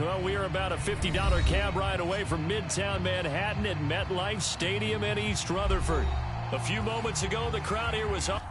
Well, we are about a $50 cab ride away from Midtown Manhattan at MetLife Stadium in East Rutherford. A few moments ago, the crowd here was up.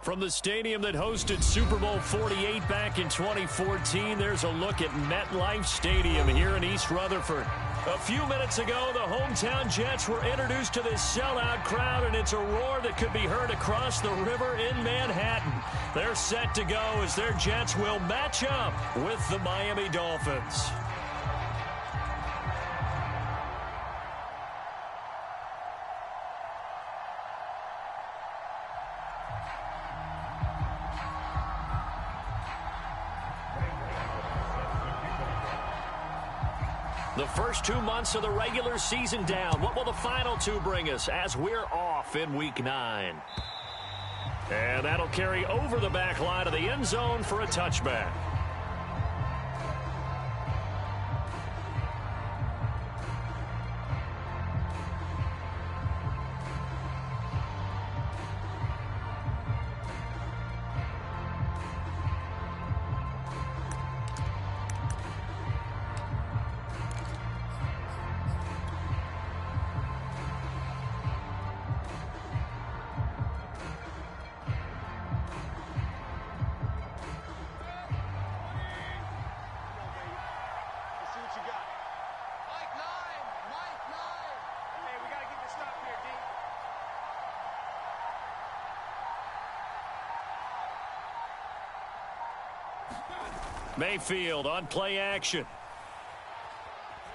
From the stadium that hosted Super Bowl 48 back in 2014, there's a look at MetLife Stadium here in East Rutherford. A few minutes ago, the hometown Jets were introduced to this sellout crowd, and it's a roar that could be heard across the river in Manhattan. They're set to go as their Jets will match up with the Miami Dolphins. The first 2 months of the regular season down. What will the final two bring us as we're off in Week 9? And that'll carry over the back line of the end zone for a touchback. Mayfield on play action.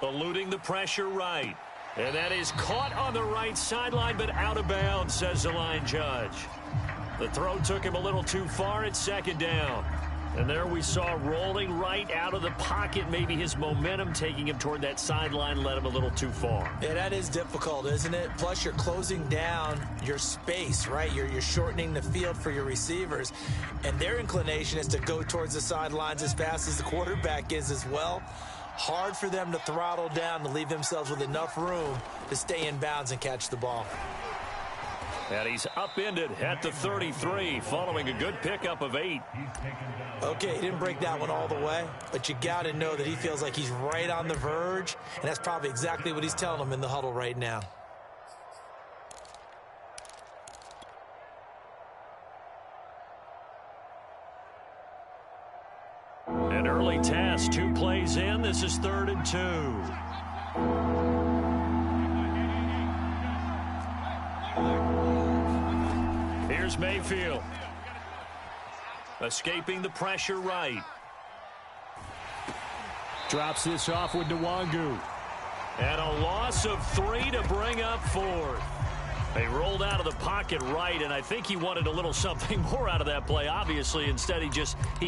Eluding the pressure right. And that is caught on the right sideline, but out of bounds, says the line judge. The throw took him a little too far at second down. And there we saw rolling right out of the pocket. Maybe his momentum taking him toward that sideline led him a little too far. Yeah, that is difficult, isn't it? Plus, you're closing down your space, right? You're shortening the field for your receivers. And their inclination is to go towards the sidelines as fast as the quarterback is as well. Hard for them to throttle down to leave themselves with enough room to stay in bounds and catch the ball. And he's upended at the 33 following a good pickup of 8. Okay, he didn't break that one all the way, but you got to know that he feels like he's right on the verge, and that's probably exactly what he's telling them in the huddle right now. An early test, 2 plays in. This is 3rd and 2. Here's Mayfield. Escaping the pressure right. Drops this off with Nwangu. And a loss of 3 to bring up 4th. They rolled out of the pocket right, and I think he wanted a little something more out of that play, obviously. Instead, he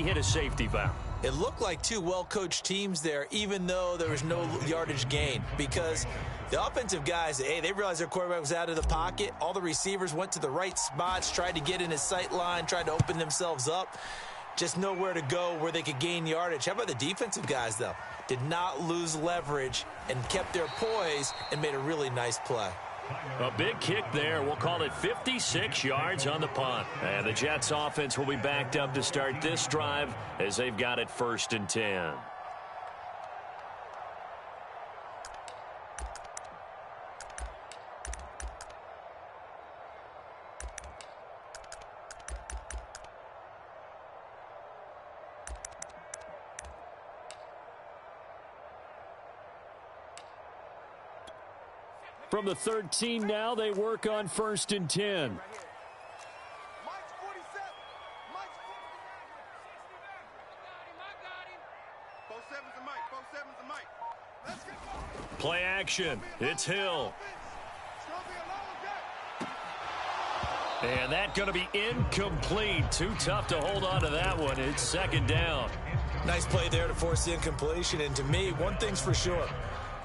hit a safety valve. It looked like 2 well-coached teams there, even though there was no yardage gain, because the offensive guys, hey, they realized their quarterback was out of the pocket. All the receivers went to the right spots, tried to get in his sight line, tried to open themselves up. Just nowhere to go where they could gain yardage. How about the defensive guys, though? Did not lose leverage and kept their poise and made a really nice play. A big kick there. We'll call it 56 yards on the punt. And the Jets offense will be backed up to start this drive as they've got it 1st and 10. From the 13 now, they work on 1st and 10. Play action. It's Hill. And that's going to be incomplete. Too tough to hold on to that one. It's 2nd down. Nice play there to force the incompletion. And to me, one thing's for sure.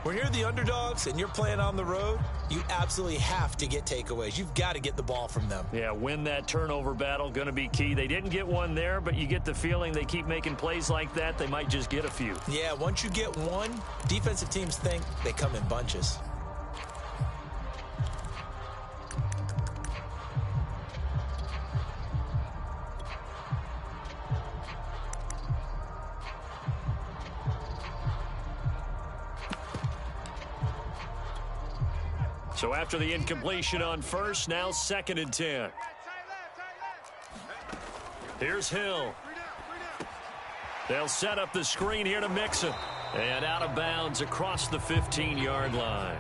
When you're the underdogs and you're playing on the road, you absolutely have to get takeaways. You've got to get the ball from them. Yeah, win that turnover battle, going to be key. They didn't get one there, but you get the feeling they keep making plays like that, they might just get a few. Yeah, once you get one, defensive teams think they come in bunches. So after the incompletion on 1st, now 2nd and 10. Here's Hill. They'll set up the screen here to Mixon. And out of bounds across the 15-yard line.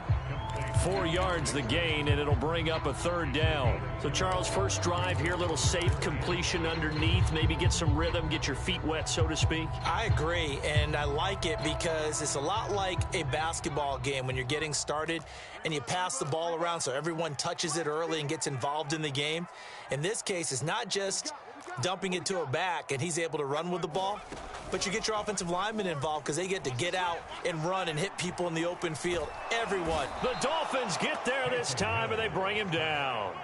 4 yards the gain, and it'll bring up a 3rd down. So, Charles, first drive here, little safe completion underneath. Maybe get some rhythm, get your feet wet, so to speak. I agree, and I like it because it's a lot like a basketball game when you're getting started and you pass the ball around so everyone touches it early and gets involved in the game. In this case, it's not just dumping it to a back and he's able to run with the ball, but you get your offensive linemen involved because they get to get out and run and hit people in the open field. Everyone. The Dolphins get there this time and they bring him down.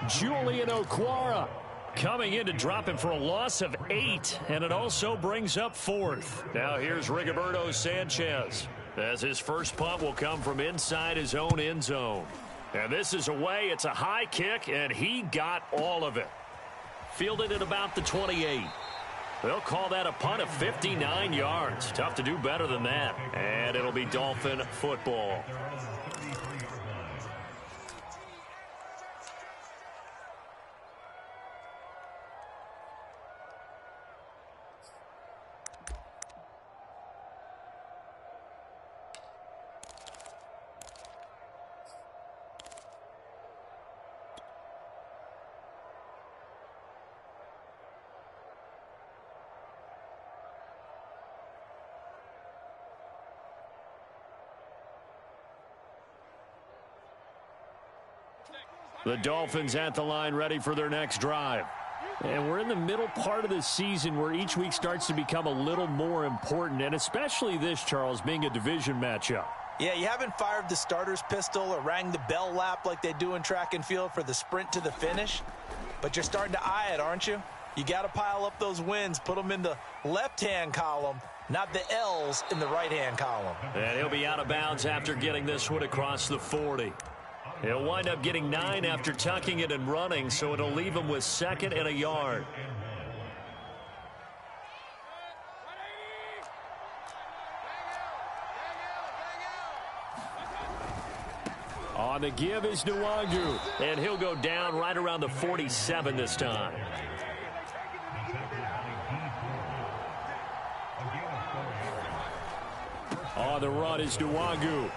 Julian Okwara coming in to drop him for a loss of 8, and it also brings up 4th. Now here's Rigoberto Sanchez as his first punt will come from inside his own end zone. And this is away. It's a high kick, and he got all of it. Fielded at about the 28. They'll call that a punt of 59 yards. Tough to do better than that. And it'll be Dolphin football. The Dolphins at the line ready for their next drive. And we're in the middle part of the season where each week starts to become a little more important, and especially this, Charles, being a division matchup. Yeah, you haven't fired the starter's pistol or rang the bell lap like they do in track and field for the sprint to the finish, but you're starting to eye it, aren't you? You got to pile up those wins, put them in the left-hand column, not the L's in the right-hand column. And he'll be out of bounds after getting this one across the 40. He'll wind up getting 9 after tucking it and running, so it'll leave him with 2nd and a yard. On the give is Nwangu, and he'll go down right around the 47 this time. On the run is Nwangu.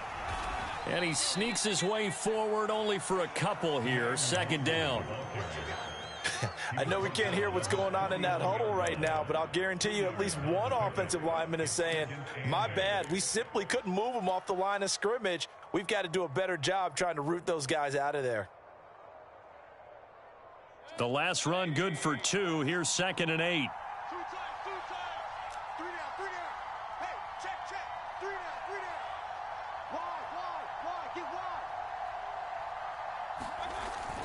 And he sneaks his way forward only for a couple here. Second down. I know we can't hear what's going on in that huddle right now, but I'll guarantee you at least one offensive lineman is saying, my bad, we simply couldn't move them off the line of scrimmage. We've got to do a better job trying to root those guys out of there. The last run good for 2. Here's 2nd and 8.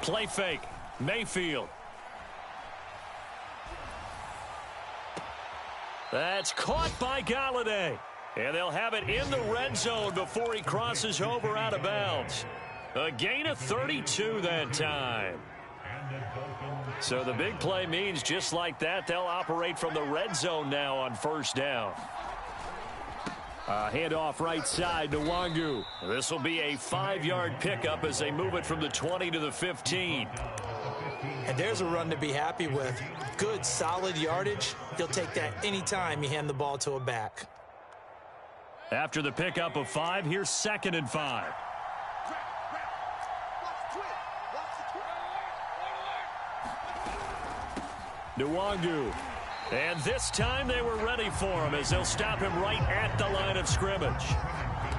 Play fake. Mayfield. That's caught by Galladay. And they'll have it in the red zone before he crosses over out of bounds. A gain of 32 that time. So the big play means just like that, they'll operate from the red zone now on first down. Handoff right side to Nwangu. This will be a 5-yard pickup as they move it from the 20 to the 15. And there's a run to be happy with. Good, solid yardage. You'll take that anytime you hand the ball to a back. After the pickup of 5, here's 2nd and 5. Nwangu. And this time they were ready for him as they'll stop him right at the line of scrimmage.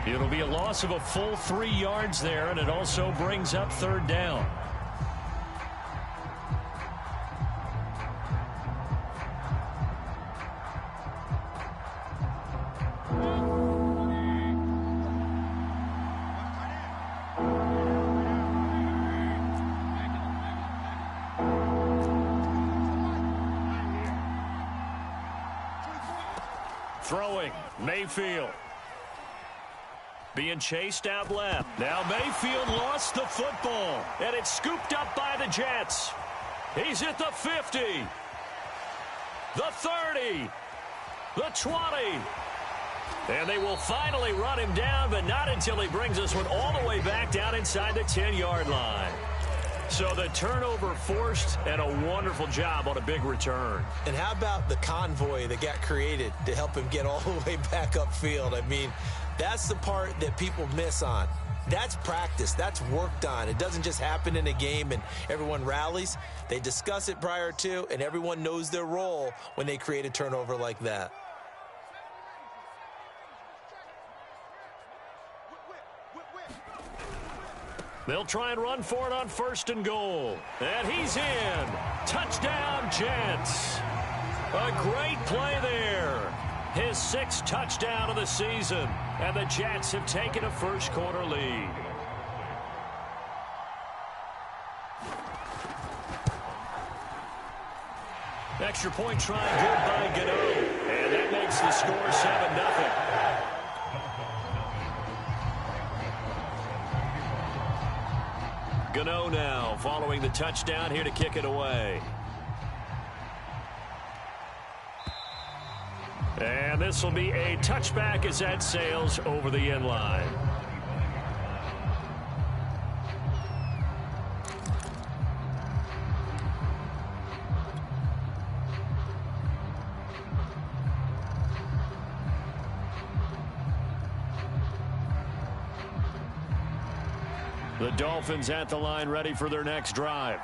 It'll be a loss of a full 3 yards there, and it also brings up 3rd down. Throwing, Mayfield. Being chased out left. Now Mayfield lost the football, and it's scooped up by the Jets. He's at the 50, the 30, the 20. And they will finally run him down, but not until he brings this one all the way back down inside the 10-yard line. So the turnover forced, and a wonderful job on a big return. And how about the convoy that got created to help him get all the way back upfield? I mean, that's the part that people miss on. That's practice. That's worked on. It doesn't just happen in a game and everyone rallies. They discuss it prior to, and everyone knows their role when they create a turnover like that. They'll try and run for it on 1st and goal. And he's in. Touchdown, Jets. A great play there. His 6th touchdown of the season. And the Jets have taken a first-quarter lead. Extra point try good by Gano. And that makes the score 7-0. Gano now following the touchdown here to kick it away. And this will be a touchback as that sails over the end line. The Dolphins at the line ready for their next drive.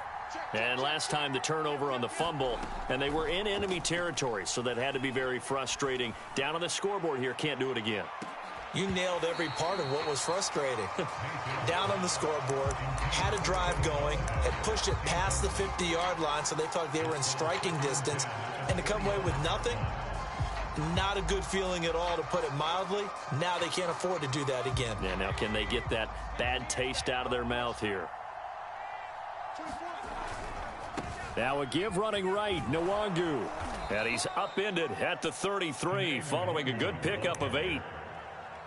And last time the turnover on the fumble, and they were in enemy territory, so that had to be very frustrating. Down on the scoreboard here, can't do it again. You nailed every part of what was frustrating. Down on the scoreboard, had a drive going, had pushed it past the 50-yard line, so they felt they were in striking distance, and to come away with nothing, not a good feeling at all, to put it mildly. Now they can't afford to do that again. Yeah, now can they get that bad taste out of their mouth here? Now a give running right, Nwangu. And he's upended at the 33 following a good pickup of 8.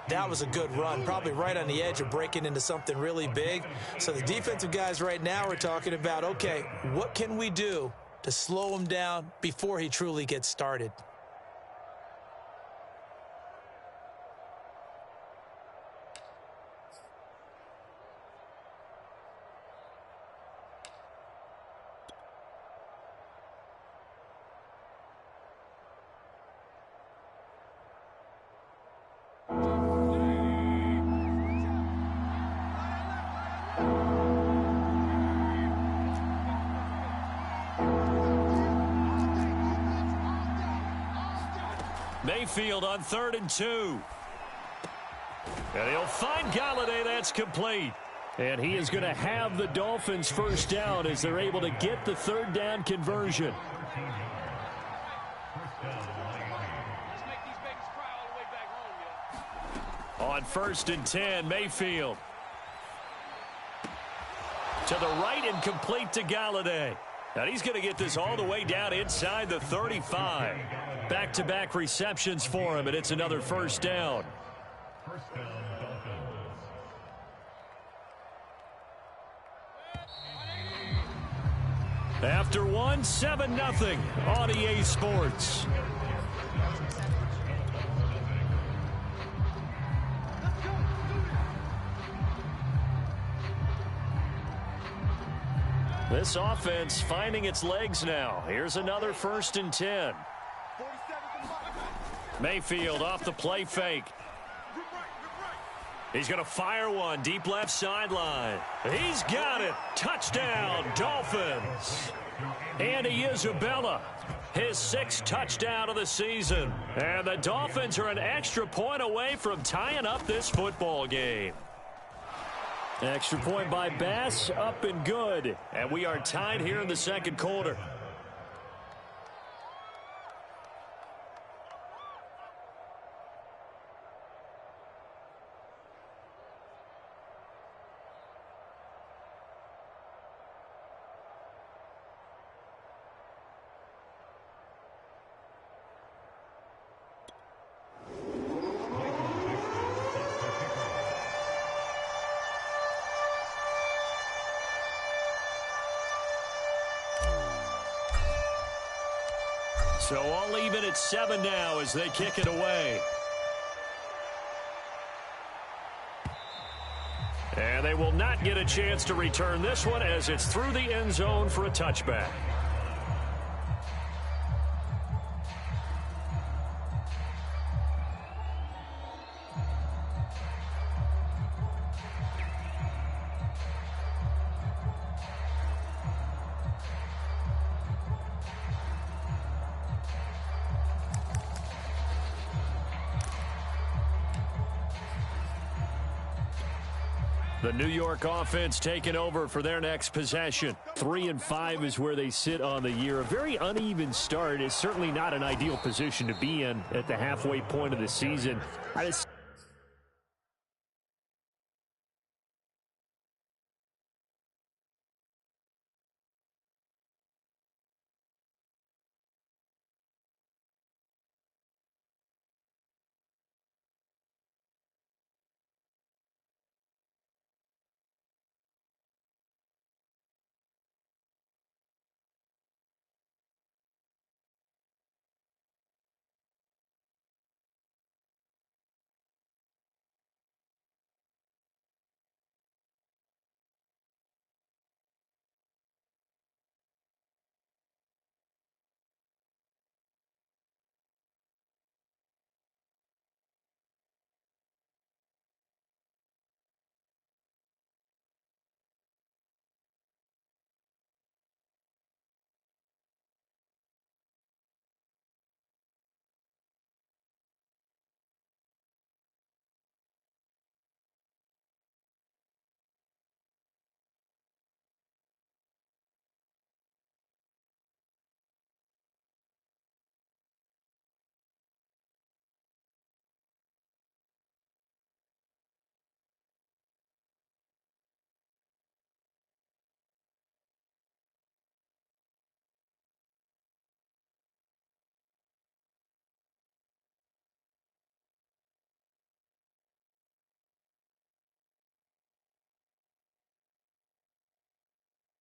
That was a good run, probably right on the edge of breaking into something really big. So the defensive guys right now are talking about, okay, what can we do to slow him down before he truly gets started? Mayfield on 3rd and 2. And he'll find Galladay. That's complete. And he is going to have the Dolphins first down as they're able to get the 3rd down conversion. On 1st and 10, Mayfield. To the right and complete to Galladay. And he's going to get this all the way down inside the 35. Back-to-back receptions for him, and it's another first down. After one, 7-0 on EA Sports. This offense finding its legs now. Here's another 1st and 10. Mayfield off the play fake. He's going to fire one deep left sideline. He's got it. Touchdown, Dolphins. Andy Isabella, his 6th touchdown of the season. And the Dolphins are an extra point away from tying up this football game. Extra point by Bass, up and good. And we are tied here in the 2nd quarter. So all even at 7 now as they kick it away. And they will not get a chance to return this one as it's through the end zone for a touchback. The New York offense taking over for their next possession. 3-5 is where they sit on the year. A very uneven start is certainly not an ideal position to be in at the halfway point of the season.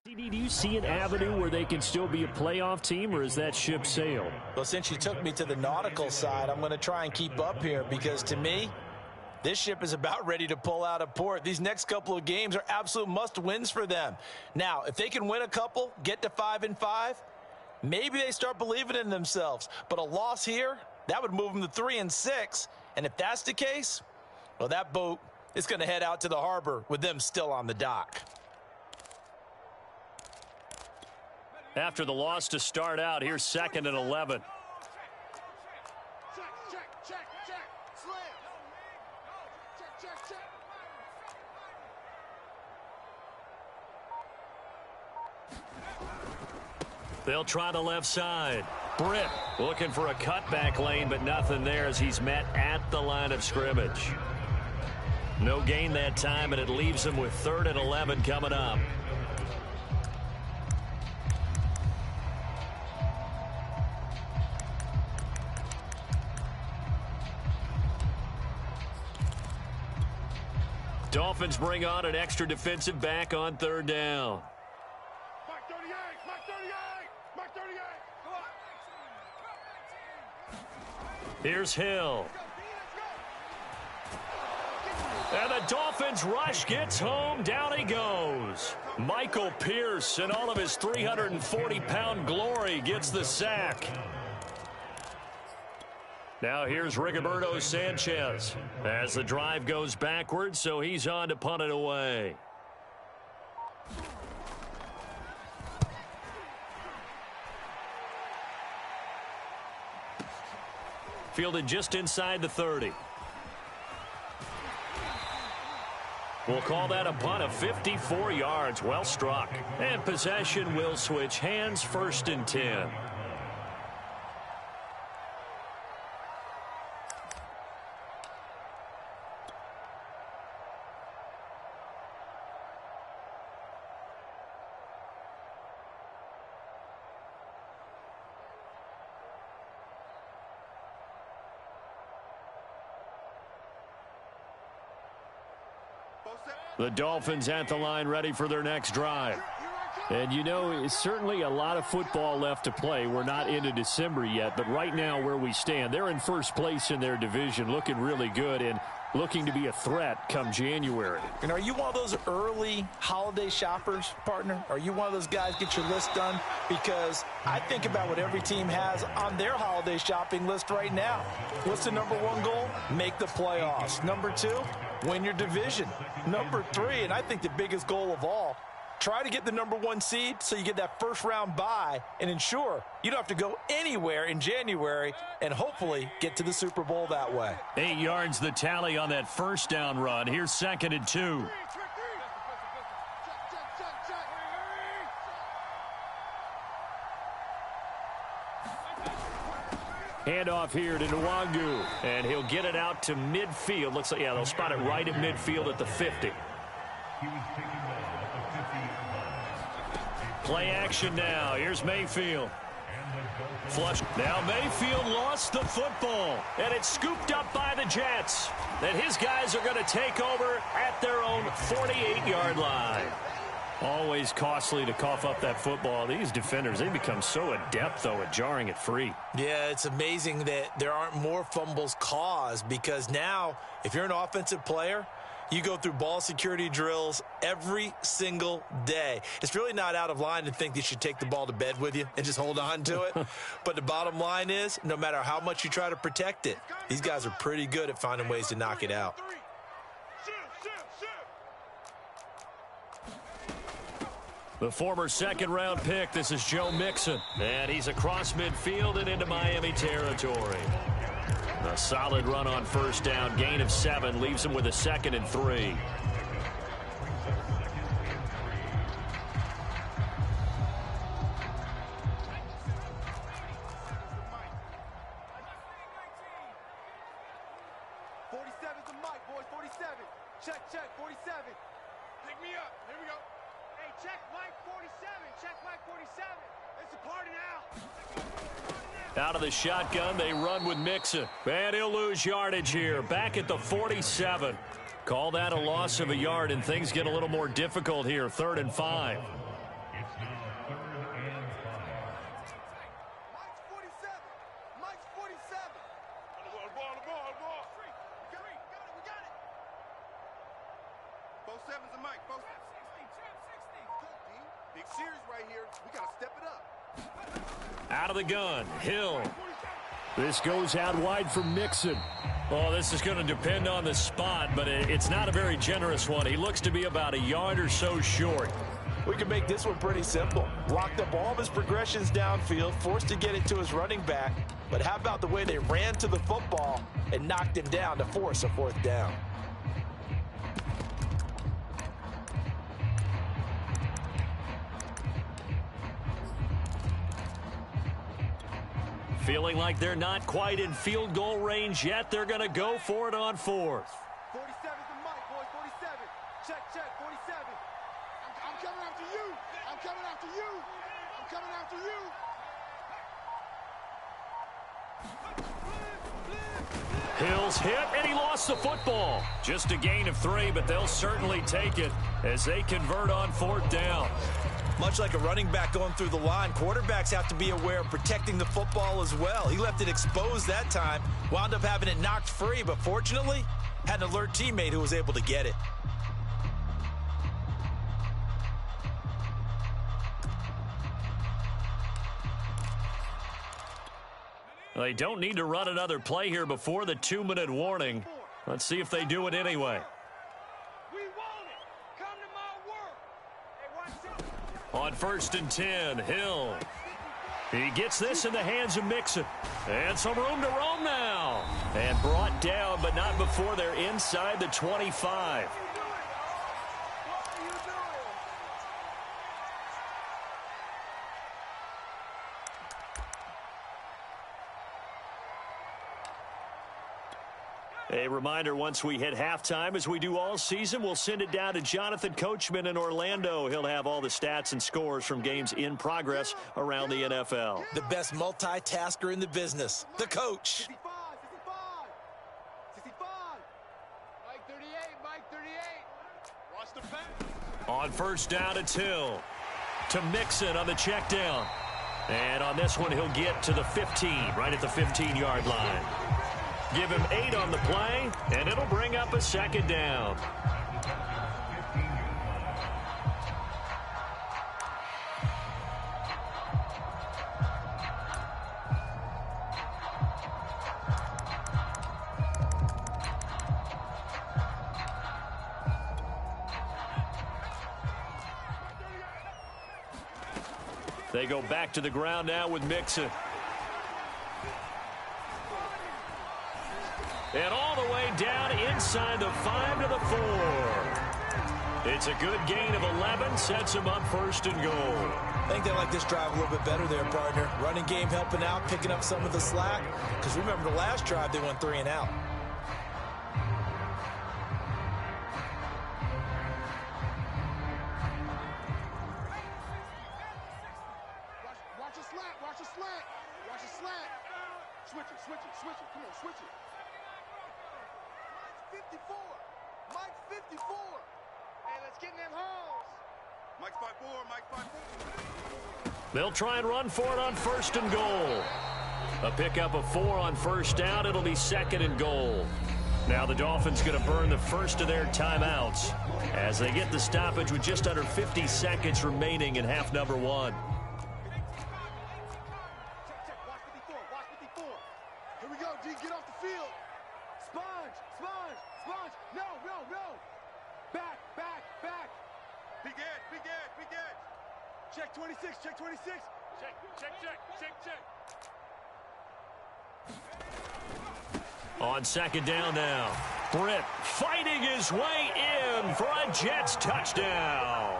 Do you see an avenue where they can still be a playoff team, or is that ship sailed? Well, since you took me to the nautical side, I'm going to try and keep up here because, to me, this ship is about ready to pull out of port. These next couple of games are absolute must-wins for them. Now, if they can win a couple, get to 5-5, maybe they start believing in themselves. But a loss here, that would move them to 3-6. And if that's the case, well, that boat is going to head out to the harbor with them still on the dock. After the loss to start out, here's 2nd and 11. They'll try the left side. Britt looking for a cutback lane, but nothing there as he's met at the line of scrimmage. No gain that time, and it leaves him with 3rd and 11 coming up. Dolphins bring on an extra defensive back on 3rd down. Here's Hill. And the Dolphins rush gets home. Down he goes. Michael Pierce, in all of his 340-pound glory, gets the sack. Now here's Rigoberto Sanchez as the drive goes backwards, so he's on to punt it away. Fielded just inside the 30. We'll call that a punt of 54 yards. Well struck. And possession will switch hands, 1st and 10. The Dolphins at the line, ready for their next drive. And you know, it's certainly a lot of football left to play. We're not into December yet, but right now where we stand, they're in 1st place in their division, looking really good and looking to be a threat come January. And are you one of those early holiday shoppers, partner? Are you one of those guys get your list done? Because I think about what every team has on their holiday shopping list right now. What's the #1 goal? Make the playoffs. #2, win your division. #3, and I think the biggest goal of all, try to get the #1 seed so you get that 1st-round bye and ensure you don't have to go anywhere in January and hopefully get to the Super Bowl that way. 8 yards the tally on that 1st down run. Here's 2nd and 2. Handoff here to Nwangu, and he'll get it out to midfield. Looks like, yeah, they'll spot it right at midfield at the 50. Play action now. Here's Mayfield. Flush. Now Mayfield lost the football, and it's scooped up by the Jets. And his guys are going to take over at their own 48-yard line. Always costly to cough up that football. These defenders, they become so adept, though, at jarring it free. Yeah, it's amazing that there aren't more fumbles caused, because now, if you're an offensive player, you go through ball security drills every single day. It's really not out of line to think you should take the ball to bed with you and just hold on to it. But the bottom line is, no matter how much you try to protect it, these guys are pretty good at finding ways to knock it out. The former 2nd-round pick, this is Joe Mixon. And he's across midfield and into Miami territory. A solid run on 1st down. Gain of 7 leaves him with a 2nd and 3. Check, 47. Pick me up. Here we go. Hey, check Mike 47. Check Mike 47. It's a party now. Out of the shotgun, they run with Mixon. And he'll lose yardage here. Back at the 47. Call that a loss of a yard, and things get a little more difficult here. 3rd and 5. Mike's 47. On the ball. We got it. Both 7s and Mike. Both 60. Big series right here. We got to step it up. Out of the gun, Hill. This goes out wide for Mixon. Oh, this is going to depend on the spot, but it's not a very generous one. He looks to be about a yard or so short. We can make this one pretty simple. Locked up all of his progressions downfield, forced to get it to his running back. But how about the way they ran to the football and knocked him down to force a 4th down? Feeling like they're not quite in field goal range yet. They're going to go for it on fourth. 47's the mic, boys. 47. Check, 47. I'm coming after you. I'm coming after you. I'm coming after you. Hill's hit, and he lost the football. Just a gain of 3, but they'll certainly take it as they convert on fourth down. Much like a running back going through the line, quarterbacks have to be aware of protecting the football as well. He left it exposed that time, wound up having it knocked free, but fortunately, had an alert teammate who was able to get it. They don't need to run another play here before the 2-minute warning. Let's see if they do it anyway. We want it. Come to my work. Hey, On 1st and 10, Hill. He gets this in the hands of Mixon. And some room to roam now. And brought down, but not before they're inside the 25. A reminder, once we hit halftime, as we do all season, we'll send it down to Jonathan Coachman in Orlando. He'll have all the stats and scores from games in progress around the NFL. The best multitasker in the business, the coach. 65. 65. Mike 38. Mike 38. Watch the pass. On 1st down, it's Hill to Mixon on the check down. And on this one, he'll get to the 15, right at the 15-yard line. Give him 8 on the play, and it'll bring up a 2nd down. They go back to the ground now with Mixon. And all the way down inside the 5 to the 4. It's a good gain of 11, sets him up 1st and goal. I think they like this drive a little bit better there, partner. Running game helping out, picking up some of the slack. Because remember the last drive, they went 3 and out. Watch a slant. Watch a slant. Watch a slant. Switch it. Switch it. Switch it. Come on, switch it. 54. Mike's 54. Hey, let's get in them holes. Mike's 5'4". Mike's 5'4". They'll try and run for it on 1st and goal. A pickup of 4 on 1st down. It'll be 2nd and goal. Now the Dolphins going to burn the first of their timeouts as they get the stoppage with just under 50 seconds remaining in half number 1. Check. Watch 54. Watch 54. Here we go, D. Get off the field. Sponge. No. Back. Big edge. Check 26. Check 26. Check. On 2nd down now. Britt fighting his way in for a Jets touchdown.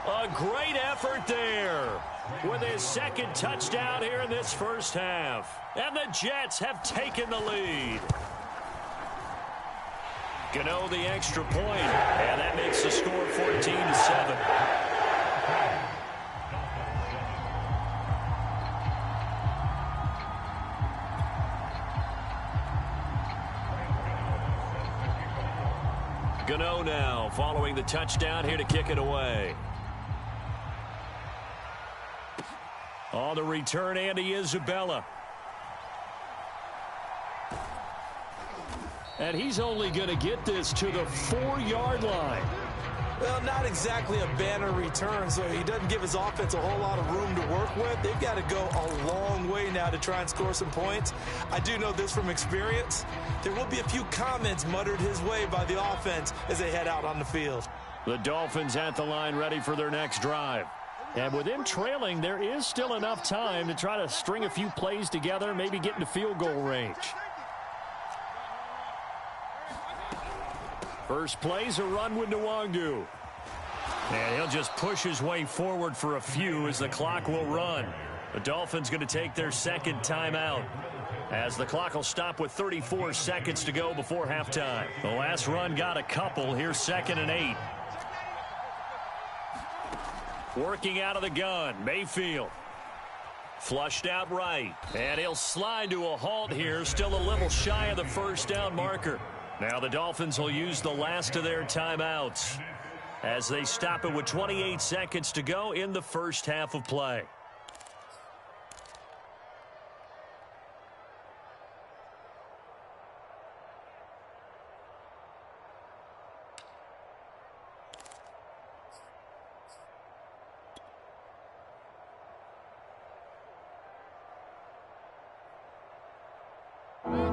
A great effort there with his 2nd touchdown here in this first half. And the Jets have taken the lead. Gano the extra point, and that makes the score 14-7. Gano now following the touchdown here to kick it away. On the return, Andy Isabella. And he's only going to get this to the 4-yard line. Well, not exactly a banner return, so he doesn't give his offense a whole lot of room to work with. They've got to go a long way now to try and score some points. I do know this from experience. There will be a few comments muttered his way by the offense as they head out on the field. The Dolphins at the line ready for their next drive. And with them trailing, there is still enough time to try to string a few plays together, maybe get into field goal range. First play's a run with Nwangu. And he'll just push his way forward for a few as the clock will run. The Dolphins going to take their second timeout, as the clock will stop with 34 seconds to go before halftime. The last run got a couple. Here's 2nd and 8. Working out of the gun, Mayfield. Flushed out right. And he'll slide to a halt here. Still a little shy of the first down marker. Now the Dolphins will use the last of their timeouts as they stop it with 28 seconds to go in the first half of play.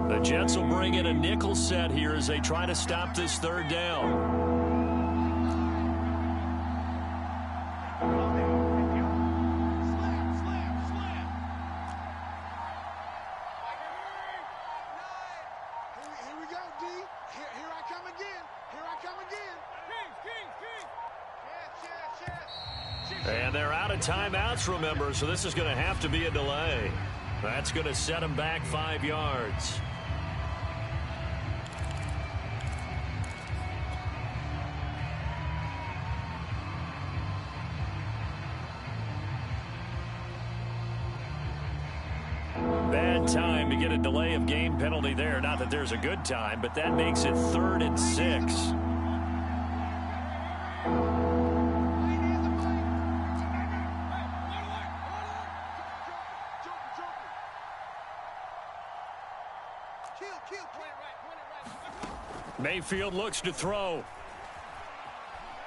The Jets will bring in a nickel set here as they try to stop this third down. Here we go, D. Here I come again. Here I come again. King. And they're out of timeouts, remember, so this is going to have to be a delay. That's going to set them back 5 yards. Bad time to get a delay of game penalty there. Not that there's a good time, but that makes it 3rd and 6. Mayfield looks to throw.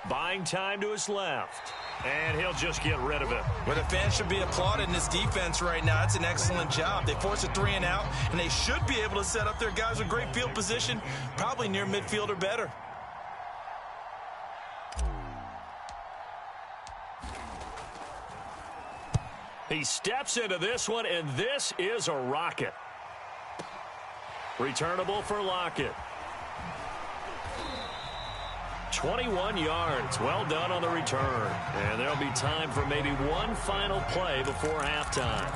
Buying time to his left. And he'll just get rid of it. Well, the fans should be applauding this defense right now. It's an excellent job. They force a 3 and out, and they should be able to set up their guys with great field position, probably near midfield or better. He steps into this one, and this is a rocket. Returnable for Lockett. 21 yards. Well done on the return. And there'll be time for maybe one final play before halftime.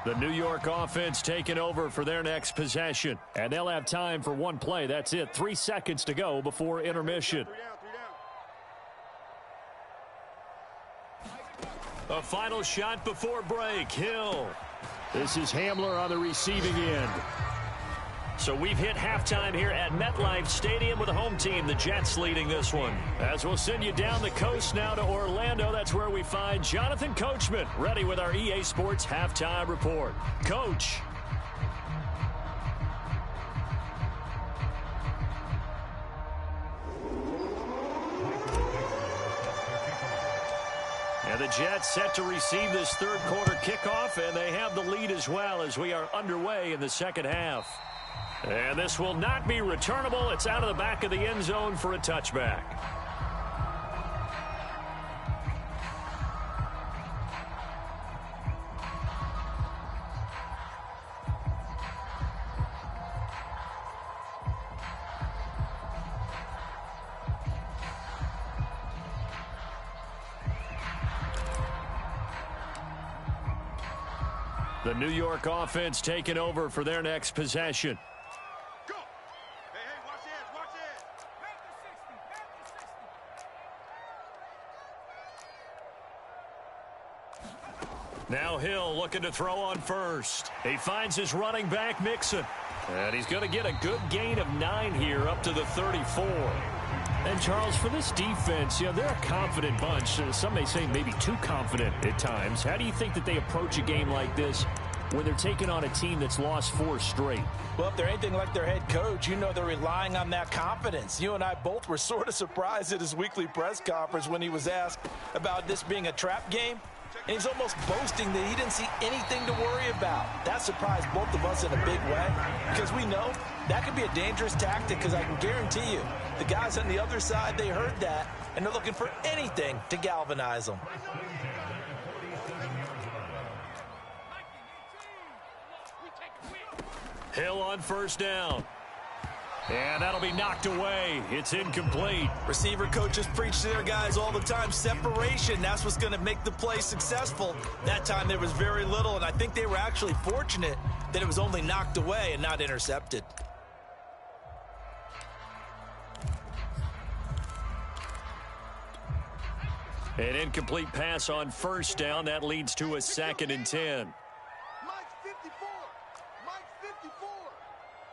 The New York offense taking over for their next possession. And they'll have time for one play. That's it. 3 seconds to go before intermission. A final shot before break. Hill. This is Hamler on the receiving end. So we've hit halftime here at MetLife Stadium with the home team, the Jets, leading this one. As we'll send you down the coast now to Orlando, that's where we find Jonathan Coachman, ready with our EA Sports Halftime Report. Coach. And the Jets set to receive this third quarter kickoff, and they have the lead as well as we are underway in the second half. And this will not be returnable. It's out of the back of the end zone for a touchback. The New York offense taking over for their next possession. Now Hill looking to throw on first. He finds his running back, Mixon. And he's going to get a good gain of 9 here up to the 34. And, Charles, for this defense, you know, they're a confident bunch. Some may say maybe too confident at times. How do you think that they approach a game like this when they're taking on a team that's lost 4 straight? Well, if they're anything like their head coach, you know they're relying on that confidence. You and I both were sort of surprised at his weekly press conference when he was asked about this being a trap game. And he's almost boasting that he didn't see anything to worry about. That surprised both of us in a big way because we know that could be a dangerous tactic because I can guarantee you the guys on the other side, they heard that, and they're looking for anything to galvanize them. Hill on first down. And that'll be knocked away. It's incomplete. Receiver coaches preach to their guys all the time. Separation, that's what's going to make the play successful. That time there was very little, and I think they were actually fortunate that it was only knocked away and not intercepted. An incomplete pass on first down. That leads to a 2nd and 10. Mike's 54. Mike's 54.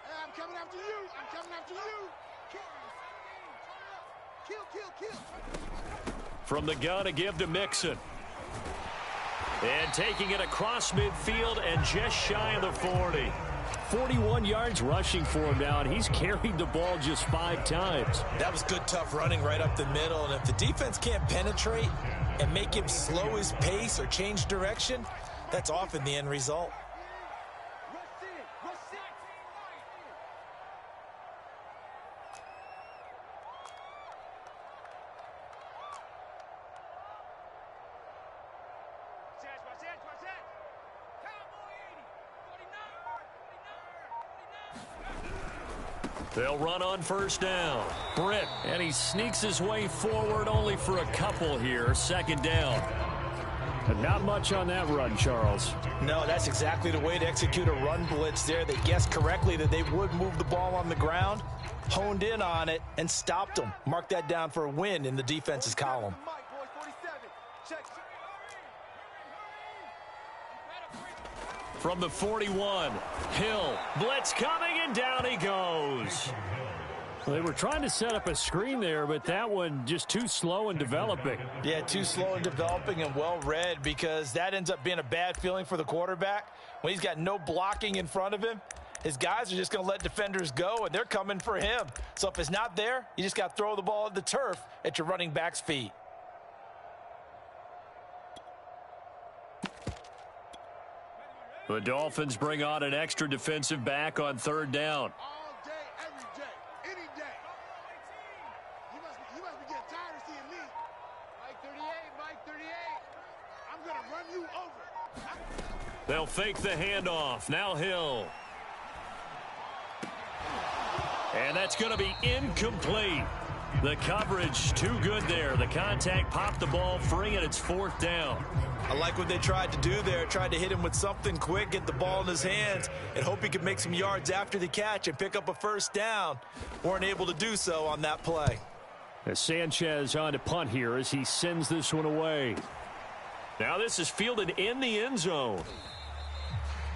Hey, I'm coming after you. I'm coming after you. Kill. From the gun, a give to Mixon. And taking it across midfield and just shy of the 40. 41 yards rushing for him now, and he's carried the ball just 5 times. That was good, tough running right up the middle, and if the defense can't penetrate and make him slow his pace or change direction, that's often the end result. They'll run on first down. Britt, and he sneaks his way forward only for a couple here. 2nd down. And not much on that run, Charles. No, that's exactly the way to execute a run blitz there. They guessed correctly that they would move the ball on the ground, honed in on it, and stopped them. Mark that down for a win in the defense's column. From the 41, Hill, blitz coming, and down he goes. Well, they were trying to set up a screen there, but that one just too slow in developing. Yeah, too slow in developing and well read, because that ends up being a bad feeling for the quarterback. When he's got no blocking in front of him, his guys are just going to let defenders go, and they're coming for him. So if it's not there, you just got to throw the ball at the turf at your running back's feet. The Dolphins bring on an extra defensive back on 3rd down. All day, every day, any day. You must be getting tired of seeing me. Mike 38. I'm going to run you over. They'll fake the handoff. Now Hill. And that's going to be incomplete. The coverage too good there. The contact popped the ball free, and it's 4th down. I like what they tried to do there. Tried to hit him with something quick, get the ball in his hands, and hope he could make some yards after the catch and pick up a 1st down. Weren't able to do so on that play. As Sanchez on to punt here as he sends this one away. Now this is fielded in the end zone.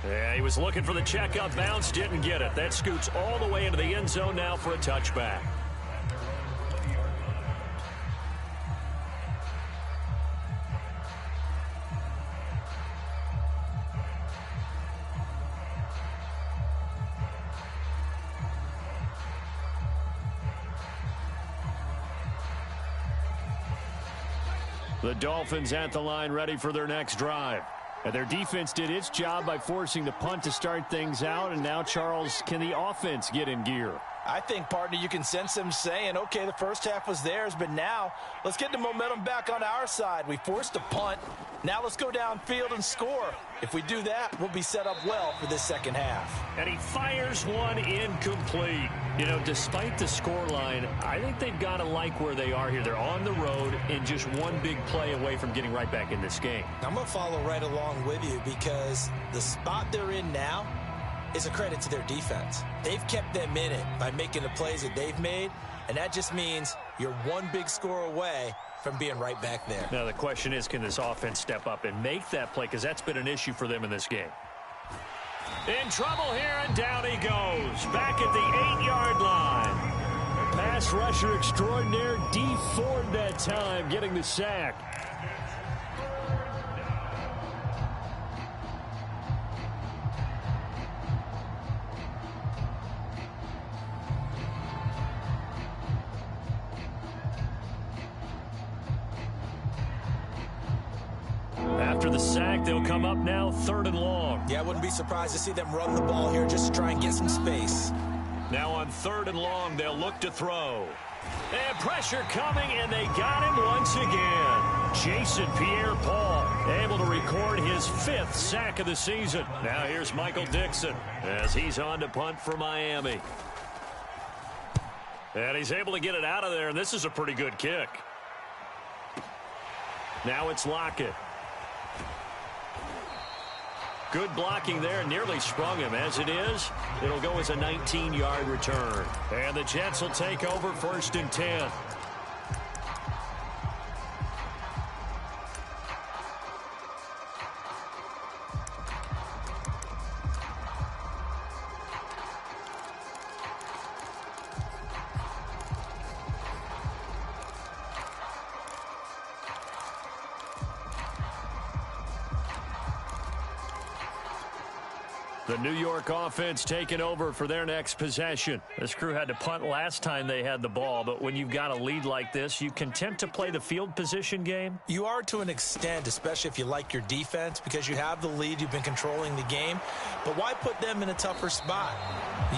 Yeah, he was looking for the checkup bounce, didn't get it. That scoots all the way into the end zone now for a touchback. The Dolphins at the line, ready for their next drive. And their defense did its job by forcing the punt to start things out. And now, Charles, can the offense get in gear? I think, partner, you can sense them saying, okay, the first half was theirs, but now let's get the momentum back on our side. We forced a punt. Now let's go downfield and score. If we do that, we'll be set up well for this 2nd half. And he fires one incomplete. You know, despite the scoreline, I think they've got to like where they are here. They're on the road and just one big play away from getting right back in this game. I'm going to follow right along with you, because the spot they're in now is a credit to their defense. They've kept them in it by making the plays that they've made, and that just means you're one big score away from being right back there. Now the question is, can this offense step up and make that play, because that's been an issue for them in this game. In trouble here, and down he goes. Back at the 8-yard line. Pass rusher extraordinaire, D Ford that time, getting the sack. After the sack, they'll come up now 3rd and long. Yeah, I wouldn't be surprised to see them run the ball here just to try and get some space. Now on 3rd and long, they'll look to throw. And pressure coming, and they got him once again. Jason Pierre-Paul able to record his 5th sack of the season. Now here's Michael Dixon as he's on to punt for Miami. And he's able to get it out of there, and this is a pretty good kick. Now it's Lockett. Good blocking there, nearly sprung him. As it is, it'll go as a 19-yard return. And the Jets will take over 1st and 10. The New York offense taking over for their next possession. This crew had to punt last time they had the ball, but when you've got a lead like this, you content to play the field position game? You are to an extent, especially if you like your defense, because you have the lead, you've been controlling the game. But why put them in a tougher spot?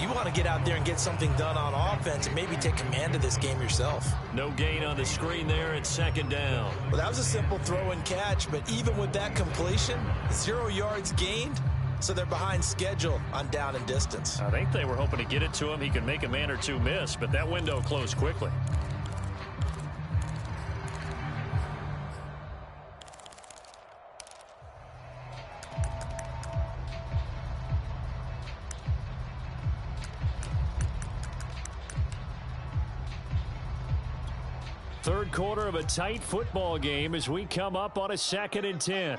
You want to get out there and get something done on offense and maybe take command of this game yourself. No gain on the screen there. It's 2nd down. Well, that was a simple throw and catch, but even with that completion, 0 yards gained. So they're behind schedule on down and distance. I think they were hoping to get it to him. He could make a man or two miss, but that window closed quickly. Third quarter of a tight football game as we come up on a 2nd and 10.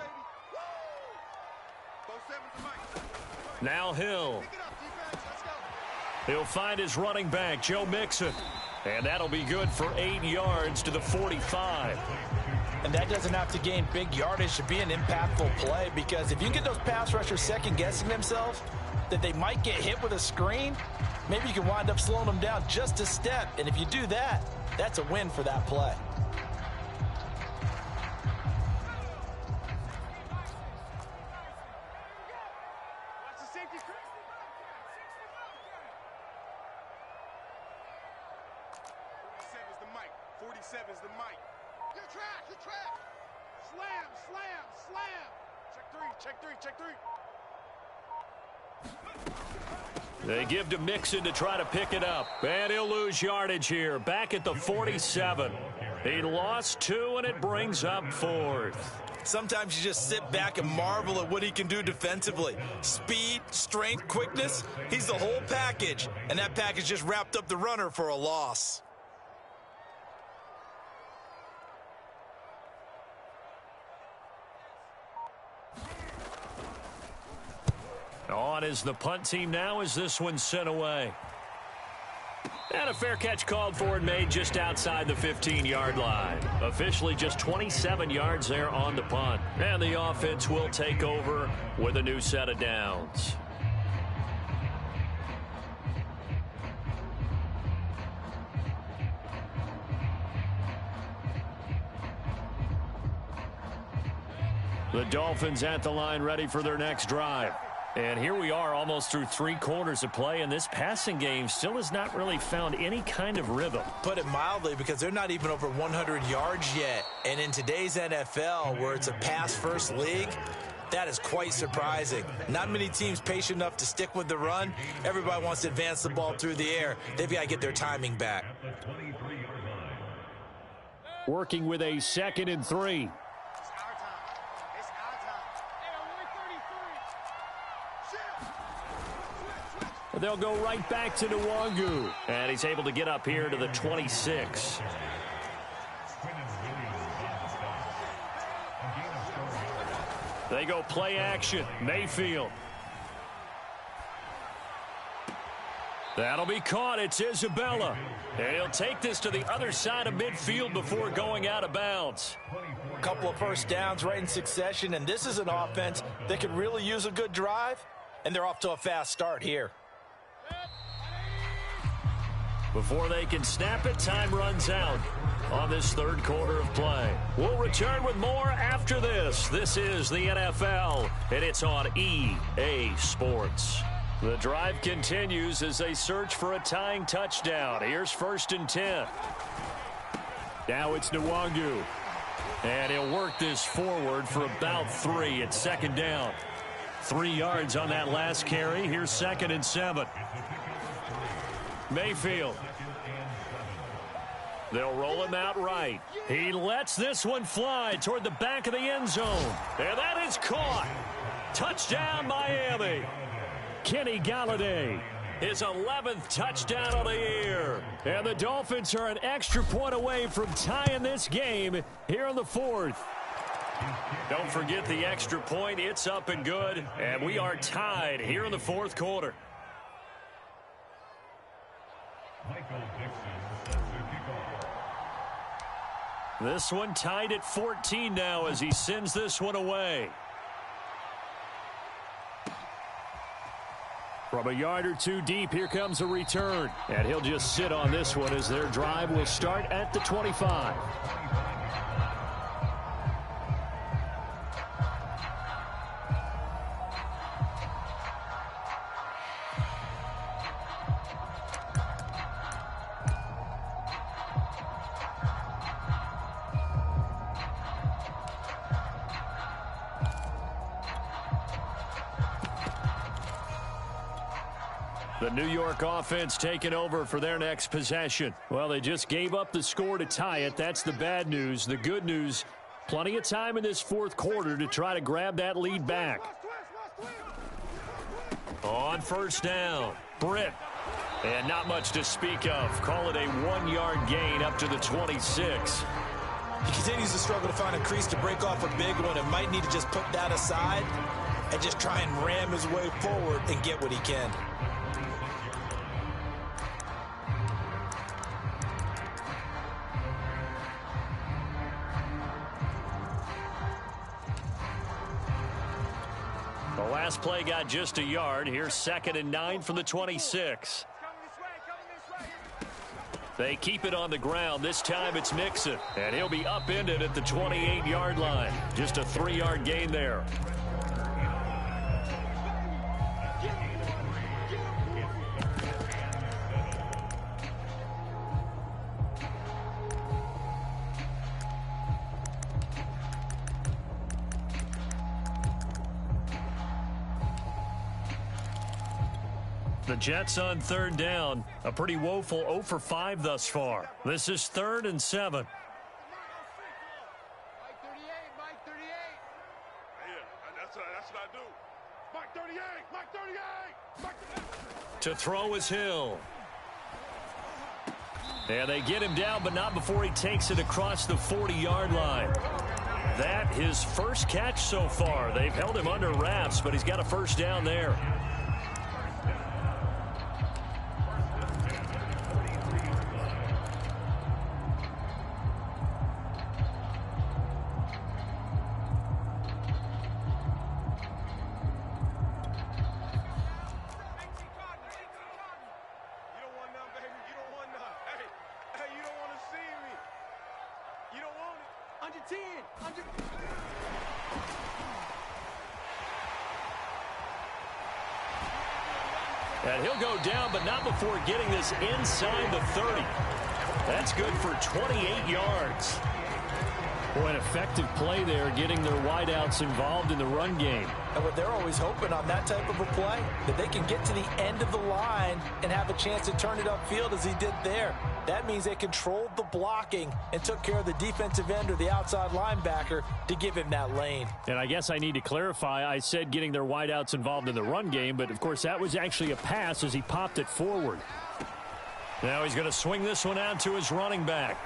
Now Hill. He'll find his running back, Joe Mixon. And that'll be good for 8 yards to the 45. And that doesn't have to gain big yardage to be an impactful play, because if you can get those pass rushers second-guessing themselves that they might get hit with a screen, maybe you can wind up slowing them down just a step. And if you do that, that's a win for that play. They give to Mixon to try to pick it up. And he'll lose yardage here. Back at the 47. He lost 2, and it brings up 4th. Sometimes you just sit back and marvel at what he can do defensively. Speed, strength, quickness. He's the whole package. And that package just wrapped up the runner for a loss. On is the punt team now as this one's sent away. And a fair catch called for and made just outside the 15-yard line. Officially just 27 yards there on the punt. And the offense will take over with a new set of downs. The Dolphins at the line ready for their next drive. And here we are almost through 3 quarters of play, and this passing game still has not really found any kind of rhythm. Put it mildly, because they're not even over 100 yards yet. And in today's NFL, where it's a pass-first league, that is quite surprising. Not many teams patient enough to stick with the run. Everybody wants to advance the ball through the air. They've got to get their timing back. Working with a 2nd and 3. They'll go right back to Nwangu. And he's able to get up here to the 26. They go play action. Mayfield. That'll be caught. It's Isabella. And he'll take this to the other side of midfield before going out of bounds. A couple of first downs right in succession, and this is an offense that could really use a good drive, and they're off to a fast start here. Before they can snap it, time runs out on this third quarter of play. We'll return with more after this. This is the NFL, and it's on EA Sports. The drive continues as they search for a tying touchdown. Here's 1st and 10. Now it's Nwangu. And he'll work this forward for about 3. It's 2nd down. 3 yards on that last carry. Here's 2nd and 7. Mayfield. They'll roll him out right. He lets this one fly toward the back of the end zone. And that is caught. Touchdown, Miami. Kenny Galladay, his 11th touchdown of the year. And the Dolphins are an extra point away from tying this game here in the fourth. Don't forget the extra point. It's up and good. And we are tied here in the fourth quarter. This one tied at 14 now as he sends this one away. From a yard or two deep, here comes a return. And he'll just sit on this one as their drive will start at the 25. The New York offense taking over for their next possession. Well, they just gave up the score to tie it. That's the bad news. The good news, plenty of time in this fourth quarter to try to grab that lead back. On first down, Britt. And not much to speak of. Call it a 1-yard gain up to the 26. He continues to struggle to find a crease to break off a big one and might need to just put that aside and just try and ram his way forward and get what he can. The last play got just a yard. Here's 2nd and 9 from the 26. They keep it on the ground. This time it's Mixon. And he'll be upended at the 28-yard line. Just a 3-yard gain there. The Jets on 3rd down. A pretty woeful 0 for 5 thus far. This is 3rd and 7. Mike 38, Mike 38. Yeah, that's what I do. Mike 38, Mike 38, Mike 38. To throw is Hill. And they get him down, but not before he takes it across the 40-yard line. That his first catch so far. They've held him under wraps, but he's got a first down there. And he'll go down, but not before getting this inside the 30. That's good for 28 yards. Boy, an effective play there, getting their wideouts involved in the run game. And what they're always hoping on that type of a play, that they can get to the end of the line and have a chance to turn it upfield as he did there. That means they controlled the blocking and took care of the defensive end or the outside linebacker to give him that lane. And I guess I need to clarify, I said getting their wideouts involved in the run game, but of course that was actually a pass as he popped it forward. Now he's going to swing this one out to his running back.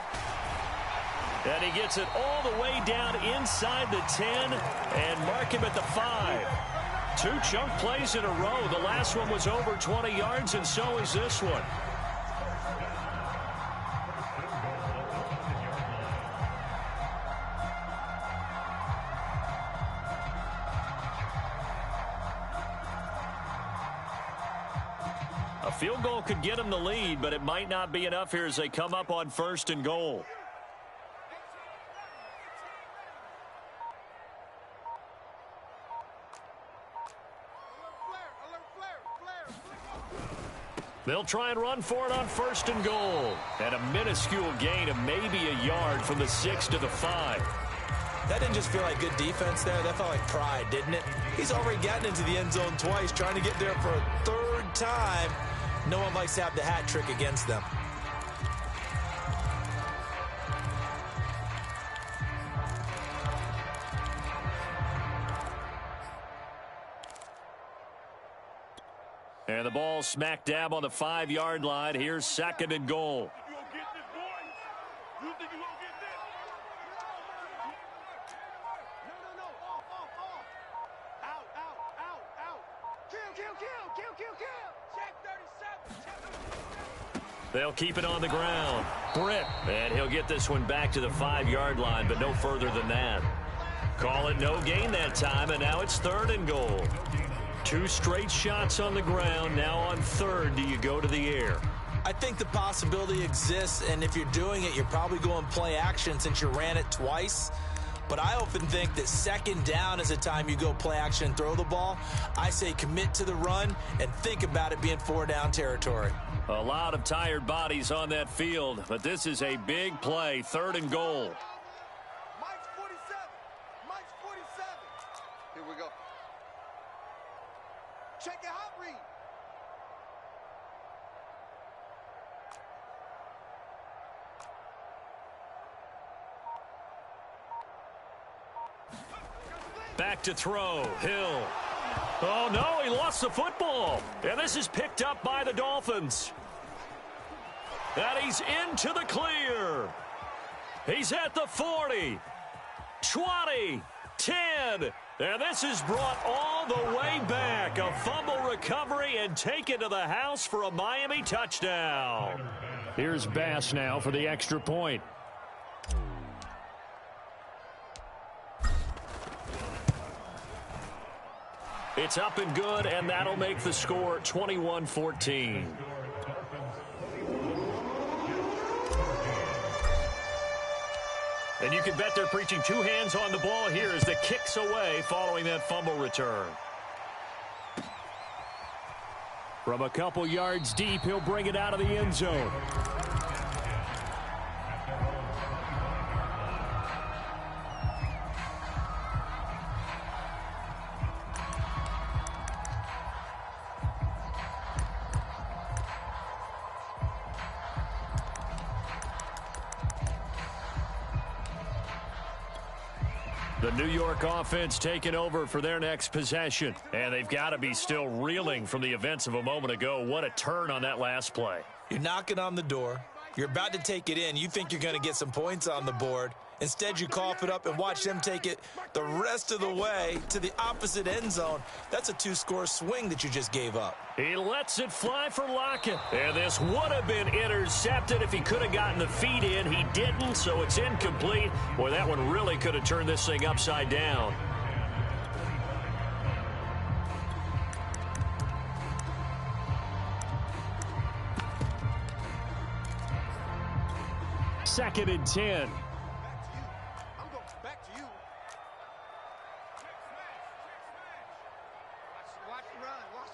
And he gets it all the way down inside the 10 and mark him at the 5. 2 chunk plays in a row. The last one was over 20 yards, and so is this one. A field goal could get him the lead, but it might not be enough here as they come up on 1st and goal. They'll try and run for it on 1st and goal. And a minuscule gain of maybe a yard from the 6 to the 5. That didn't just feel like good defense there. That felt like pride, didn't it? He's already gotten into the end zone twice, trying to get there for a 3rd time. No one likes to have the hat trick against them. And the ball smack dab on the 5-yard line. Here's 2nd and goal. You gonna get this, boy? You think you gonna get this? No. Off. Out. Kill. Check 37. They'll keep it on the ground. Britt, and he'll get this one back to the 5-yard line, but no further than that. Call it no gain that time, and now it's 3rd and goal. 2 straight shots on the ground. Now on 3rd, do you go to the air? I think the possibility exists, and if you're doing it, you're probably going play action since you ran it twice. But I often think that 2nd down is the time you go play action and throw the ball. I say commit to the run and think about it being 4-down territory. A lot of tired bodies on that field, but this is a big play. 3rd and goal. Mike's 47. Here we go. Check your hot read. Back to throw. Hill. Oh, no, he lost the football. And this is picked up by the Dolphins. And he's into the clear. He's at the 40, 20, 10. And this is brought all the way back. A fumble recovery and taken to the house for a Miami touchdown. Here's Bass now for the extra point. It's up and good, and that'll make the score 21-14. And you can bet they're preaching 2 hands on the ball here as the kick's away following that fumble return. From a couple yards deep, he'll bring it out of the end zone. The New York offense taking over for their next possession. And they've got to be still reeling from the events of a moment ago. What a turn on that last play. You're knocking on the door. You're about to take it in. You think you're going to get some points on the board. Instead, you cough it up and watch them take it the rest of the way to the opposite end zone. That's a 2-score swing that you just gave up. He lets it fly for Lockett. And this would have been intercepted if he could have gotten the feet in. He didn't, so it's incomplete. Boy, that one really could have turned this thing upside down. Second and 10. I'm going back to you. Watch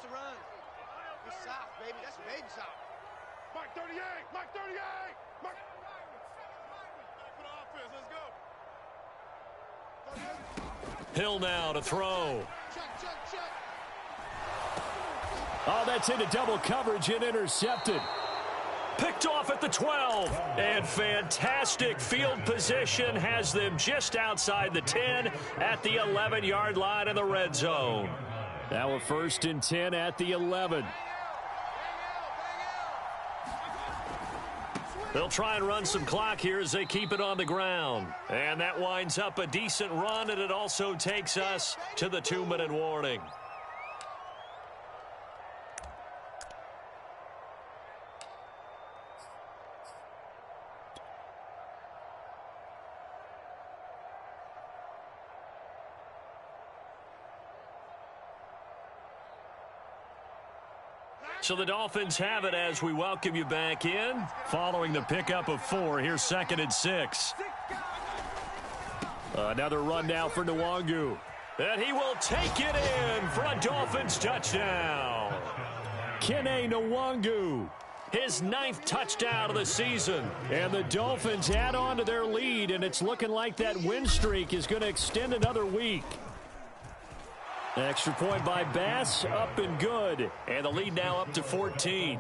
the run. Good south, baby. That's baby south. Mike 38. Mike. For the offense, let's go. Hill now to throw. Check. Oh, that's into double coverage and intercepted. Picked off at the 12. And fantastic field position has them just outside the 10 at the 11-yard line in the red zone. Now a 1st and 10 at the 11. They'll try and run some clock here as they keep it on the ground. And that winds up a decent run, and it also takes us to the 2-minute warning. So the Dolphins have it as we welcome you back in. Following the pickup of 4, here's 2nd and 6. Another run now for Nwangu. And he will take it in for a Dolphins touchdown. Kene Nwangu, his 9th touchdown of the season. And the Dolphins add on to their lead, and it's looking like that win streak is going to extend another week. Extra point by Bass, up and good. And the lead now up to 14.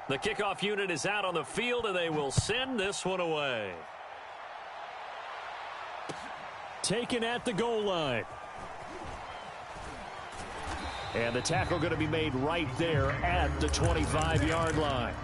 The kickoff unit is out on the field, and they will send this one away. Taken at the goal line. And the tackle going to be made right there at the 25-yard line.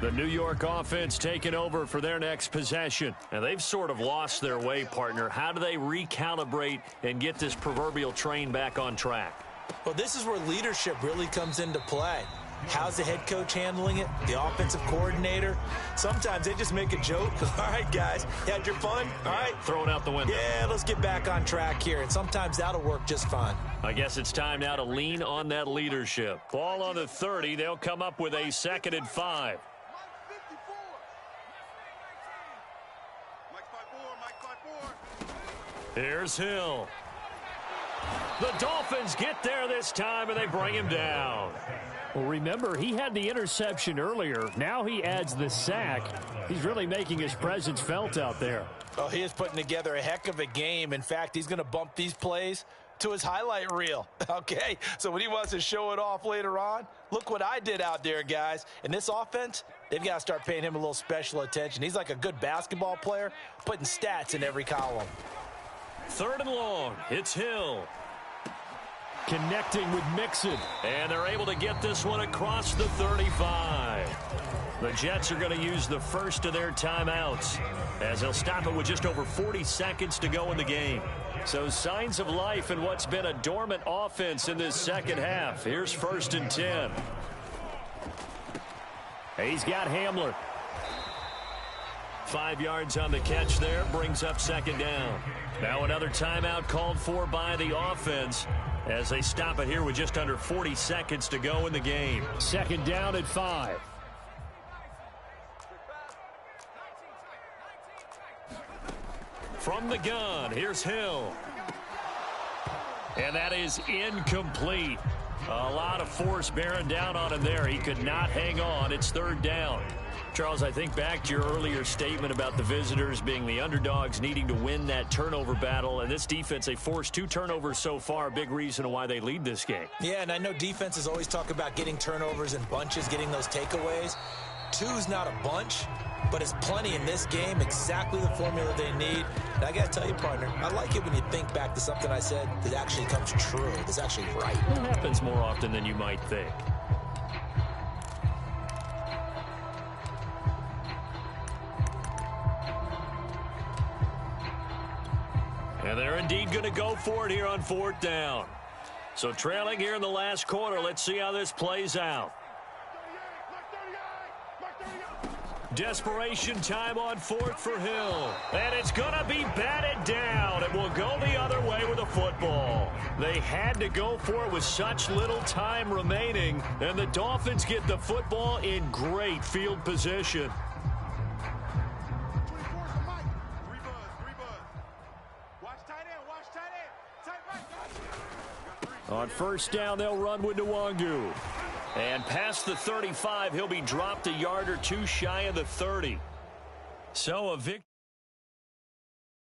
The New York offense taking over for their next possession. And they've sort of lost their way, partner. How do they recalibrate and get this proverbial train back on track? Well, this is where leadership really comes into play. How's the head coach handling it? The offensive coordinator? Sometimes they just make a joke. All right, guys, you had your fun? All right. Throw it out the window. Yeah, let's get back on track here. And sometimes that'll work just fine. I guess it's time now to lean on that leadership. Ball on the 30. They'll come up with a 2nd and 5. Here's Hill. The Dolphins get there this time, and they bring him down. Well, remember, he had the interception earlier. Now he adds the sack. He's really making his presence felt out there. Oh, he is putting together a heck of a game. In fact, he's going to bump these plays to his highlight reel. Okay, so when he wants to show it off later on, look what I did out there, guys. And this offense, they've got to start paying him a little special attention. He's like a good basketball player, putting stats in every column. 3rd and long. It's Hill. Connecting with Mixon. And they're able to get this one across the 35. The Jets are going to use the first of their timeouts as they'll stop it with just over 40 seconds to go in the game. So signs of life in what's been a dormant offense in this second half. Here's 1st and 10. He's got Hamler. 5 yards on the catch there, brings up 2nd down. Now another timeout called for by the offense as they stop it here with just under 40 seconds to go in the game. 2nd down at 5. From the gun, here's Hill. And that is incomplete. A lot of force bearing down on him there. He could not hang on. It's 3rd down. Charles, I think back to your earlier statement about the visitors being the underdogs needing to win that turnover battle. And this defense, they forced 2 turnovers so far. Big reason why they lead this game. Yeah, and I know defenses always talk about getting turnovers in bunches, getting those takeaways. 2's not a bunch, but it's plenty in this game, exactly the formula they need. And I got to tell you, partner, I like it when you think back to something I said that actually comes true, that's actually right. It happens more often than you might think. And they're indeed going to go for it here on 4th down. So trailing here in the last quarter, let's see how this plays out. Desperation time on 4th for Hill. And it's going to be batted down. It will go the other way with the football. They had to go for it with such little time remaining. And the Dolphins get the football in great field position. On 1st down, they'll run with Nwangu. And past the 35, he'll be dropped a yard or 2 shy of the 30. So a victory.